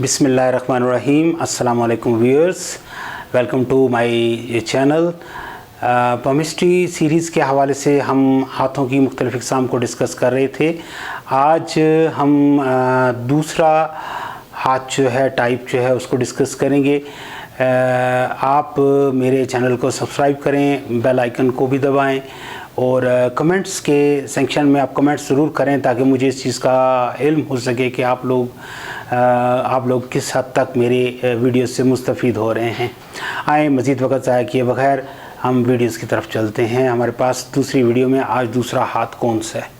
बिस्मिल्लाहिर्रहमानिर्रहीम। अस्सलाम वालेकुम viewers, welcome to my channel. Palmistry series के हवाले से हम हाथों की मुख्तलिफ़ इक़साम को डिस्कस कर रहे थे। आज हम दूसरा हाथ जो है, टाइप जो है, उसको डिस्कस करेंगे। आप मेरे चैनल को सब्सक्राइब करें, बेल आइकन को भी दबाएं और कमेंट्स के सेक्शन में आप कमेंट्स ज़रूर करें ताकि मुझे इस चीज़ का इल्म हो सके कि आप लोग किस हद तक मेरे वीडियो से मुस्तफ़ीद हो रहे हैं। आए मज़ीद वक़्त ज़ाया किए बगैर हम वीडियोस की तरफ चलते हैं। हमारे पास दूसरी वीडियो में आज दूसरा हाथ कौन सा है?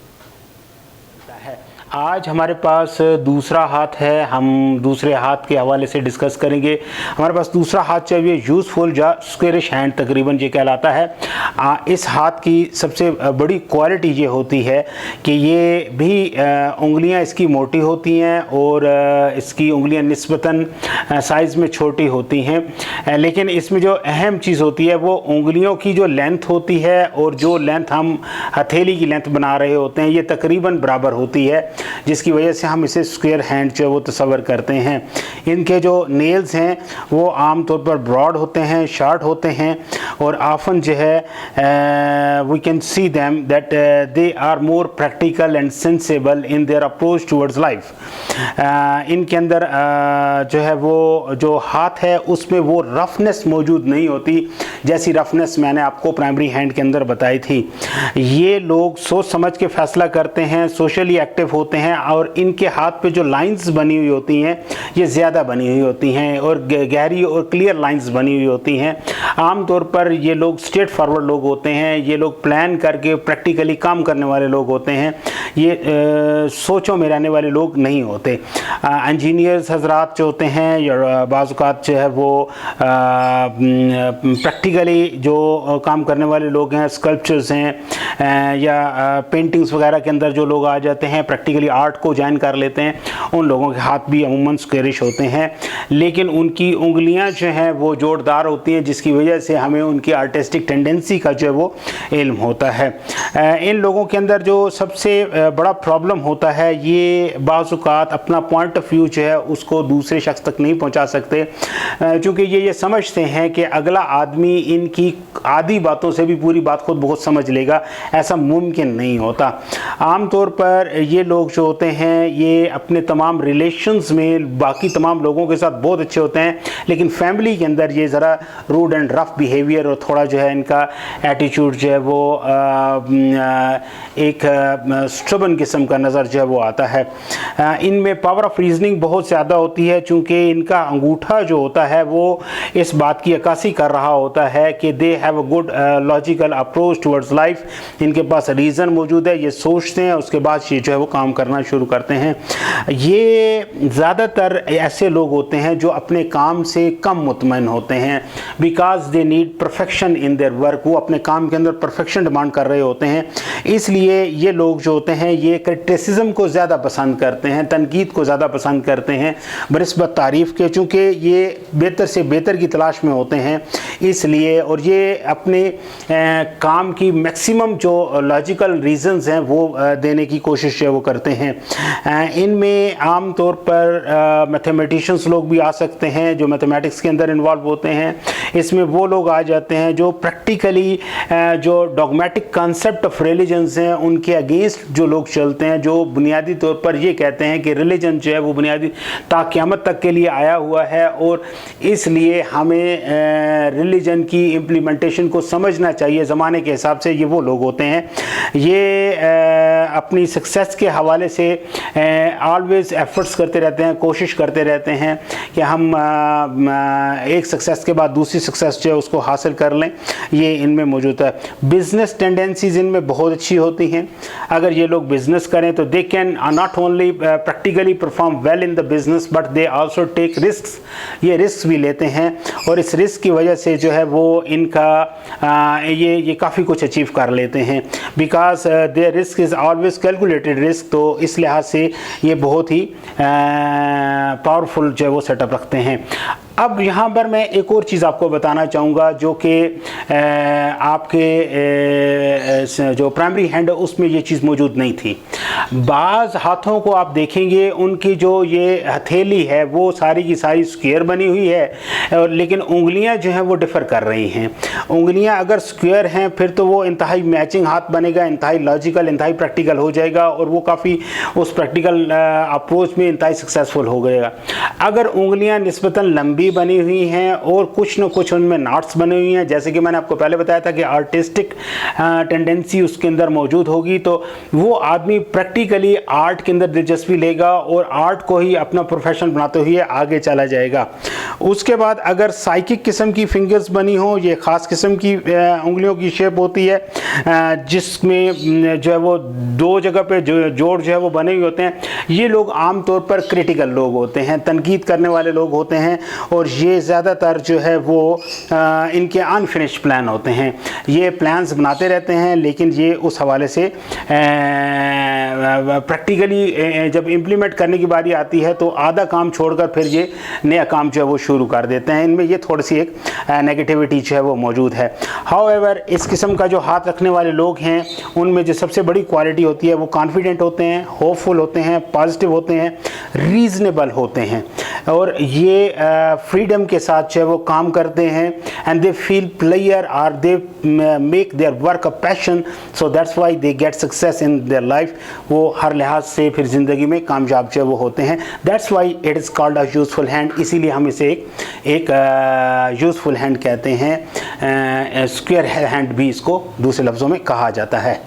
आज हमारे पास दूसरा हाथ है। हम दूसरे हाथ के हवाले से डिस्कस करेंगे। हमारे पास दूसरा हाथ चाहिए यूज़फुल या स्क्वेरिश हैंड, तकरीबन ये कहलाता है। इस हाथ की सबसे बड़ी क्वालिटी ये होती है कि ये भी उंगलियां इसकी मोटी होती हैं और इसकी उंगलियां निस्बतन साइज़ में छोटी होती हैं, लेकिन इसमें जो अहम चीज़ होती है वो उंगलियों की जो लेंथ होती है और जो लेंथ हम हथेली की लेंथ बना रहे होते हैं ये तकरीबन बराबर होती है, जिसकी वजह से हम इसे स्क्वायर हैंड जो है वो तस्वर करते हैं। इनके जो नेल्स हैं वो आम तौर पर ब्रॉड होते हैं, शार्ट होते हैं और ऑफन जो है we can see them that they are more practical and sensible in their approach towards life. इनके अंदर जो है वो जो हाथ है उसमें वो रफनेस मौजूद नहीं होती जैसी रफनेस मैंने आपको प्राइमरी हैंड के अंदर बताई थी। ये लोग सोच समझ के फैसला करते हैं, सोशली एक्टिव होते हैं और इनके हाथ पे जो लाइंस बनी हुई होती हैं ये ज़्यादा बनी हुई होती हैं और गहरी और क्लियर लाइंस बनी हुई होती हैं। आम तौर पर ये लोग स्ट्रेट फॉरवर्ड लोग होते हैं, ये लोग प्लान करके प्रैक्टिकली काम करने वाले लोग होते हैं, ये सोचों में रहने वाले लोग नहीं होते। इंजीनियर्स हजरात जो होते हैं या बाज़-औक़ात जो है वो प्रैक्टिकली जो काम करने वाले लोग हैं, स्कल्पचर्स हैं या पेंटिंग्स वगैरह के अंदर जो लोग आ जाते हैं, प्रैक्टिकली आर्ट को ज्वाइन कर लेते हैं, उन लोगों के हाथ भी अमूमन स्क्वेरिश होते हैं, लेकिन उनकी उंगलियां जो हैं वो जोड़दार होती हैं, जिसकी वजह से हमें उनकी आर्टिस्टिक टेंडेंसी का जो है वो इल्म होता है। इन लोगों के अंदर जो सबसे बड़ा प्रॉब्लम होता है, ये बाज़-औक़ात अपना पॉइंट ऑफ व्यू जो है उसको दूसरे शख्स तक नहीं पहुंचा सकते, क्योंकि ये समझते हैं कि अगला आदमी इनकी आधी बातों से भी पूरी बात खुद बहुत समझ लेगा। ऐसा मुमकिन नहीं होता। आम तौर पर ये लोग जो होते हैं ये अपने तमाम रिलेशंस में बाकी तमाम लोगों के साथ बहुत अच्छे होते हैं, लेकिन फैमिली के अंदर ये ज़रा रूड एंड रफ बिहेवियर और थोड़ा जो है इनका एटीट्यूड जो है वो एक स्टबन किस्म का नज़र जो है वो आता है। इनमें पावर ऑफ रीजनिंग बहुत ज़्यादा होती है, चूँकि इनका अंगूठा जो होता है वो इस बात की अक्कासी कर रहा होता है कि they have a good logical approach towards life. इनके पास रीज़न मौजूद है, ये सोचते हैं, उसके बाद ये जो है वो काम करना शुरू करते हैं। ये ज़्यादातर ऐसे लोग होते हैं जो अपने काम से कम मुतमईन होते हैं, because they need perfection in their work. वो अपने काम के अंदर परफेक्शन डिमांड कर रहे होते हैं, इसलिए ये लोग जो होते हैं ये क्रिटिसिज्म को ज़्यादा पसंद करते हैं, तनकीद को ज़्यादा पसंद करते हैं बनिस्बत तारीफ़ के, चूँकि ये बेहतर से बेहतर की तलाश में होते हैं इसलिए, और ये अपने काम की मैक्सिमम जो लॉजिकल रीज़न्स हैं वो देने की कोशिश है वो करते हैं। इनमें आम तौर पर मैथमेटिशियंस लोग भी आ सकते हैं जो मैथमेटिक्स के अंदर इन्वॉल्व होते हैं। इसमें वो लोग आ जाते हैं जो प्रैक्टिकली जो डॉगमेटिक कॉन्सेप्ट ऑफ रिलीजन्स हैं उनके अगेंस्ट जो लोग चलते हैं, जो बुनियादी तौर पर ये कहते हैं कि रिलीजन जो है वो बुनियादी ता क़यामत तक के लिए आया हुआ है और इसलिए हमें रिलीजन की इम्प्लीमेंटेशन को समझना चाहिए ज़माने के हिसाब से। ये वो लोग होते हैं, ये अपनी सक्सेस के हवाले से ऑलवेज़ एफर्ट्स करते रहते हैं, कोशिश करते रहते हैं कि हम एक सक्सेस के बाद दूसरी सक्सेस जो है उसको हासिल कर लें। ये इनमें मौजूद है। बिज़नेस टेंडेंसीज़ इनमें बहुत अच्छी होती हैं। अगर ये लोग बिज़नेस करें तो they can not only practically perform well in the business but they also take risks. ये रिस्क भी लेते हैं और इस रिस्क की वजह से जो है वो इनका ये काफ़ी कुछ अचीव कर लेते हैं, because their risk is always calculated risk. तो इस लिहाज से ये बहुत ही पावरफुल जो है वो सेटअप रखते हैं। अब यहाँ पर मैं एक और चीज़ आपको बताना चाहूँगा जो कि आपके जो प्राइमरी हैंड है उसमें ये चीज़ मौजूद नहीं थी। बाज़ हाथों को आप देखेंगे उनकी जो ये हथेली है वो सारी की सारी स्क्वायर बनी हुई है, लेकिन उंगलियां जो हैं वो डिफ़र कर रही हैं। उंगलियां अगर स्क्वायर हैं फिर तो वो इंतहाई मैचिंग हाथ बनेगा, इंतहाई लॉजिकल, इंतहाई प्रैक्टिकल हो जाएगा और वो काफ़ी उस प्रैक्टिकल अप्रोच में इंतहाई सक्सेसफुल हो गएगा। अगर उंगलियां निस्बतन लंबी बनी हुई हैं और कुछ न कुछ उनमें नॉट्स बनी हुई हैं, जैसे कि मैंने आपको पहले बताया था कि आर्टिस्टिक टेंडेंसी उसके अंदर मौजूद होगी, तो वो आदमी प्रैक्टिकली आर्ट के अंदर दिलचस्पी लेगा और आर्ट को ही अपना प्रोफेशन बनाते हुए आगे चला जाएगा। उसके बाद अगर साइकिक किस्म की फिंगर्स बनी हो, ये ख़ास किस्म की उंगलियों की शेप होती है जिसमें जो है वो दो जगह पे जोड़ जो है वो बने हुए होते हैं। ये लोग आम तौर पर क्रिटिकल लोग होते हैं, तनकीद करने वाले लोग होते हैं और ये ज़्यादातर जो है वो इनके अनफिनिश प्लान होते हैं। ये प्लान्स बनाते रहते हैं लेकिन ये उस हवाले से प्रैक्टिकली जब इम्प्लीमेंट करने की बारी आती है तो आधा काम छोड़कर फिर ये नया काम जो है वो शुरू कर देते हैं। इनमें ये थोड़ी सी एक नेगेटिविटी जो है वो मौजूद है। हाउएवर इस किस्म का जो हाथ रखने वाले लोग हैं उनमें जो सबसे बड़ी क्वालिटी होती है वो कॉन्फिडेंट होते हैं, होपफुल होते हैं, पॉजिटिव होते हैं, रीज़नेबल होते हैं और ये फ्रीडम के साथ जो है वो काम करते हैं एंड दे फील प्लेयर और they make their work a passion, so that's why they get success in their life. वो हर लिहाज से फिर ज़िंदगी में कामयाब जो है वो होते हैं। That's why it is called a useful hand, इसीलिए हम इसे एक यूज़फुल हैंड कहते हैं। स्क्वायर हैंड भी इसको दूसरे लफ्ज़ों में कहा जाता है।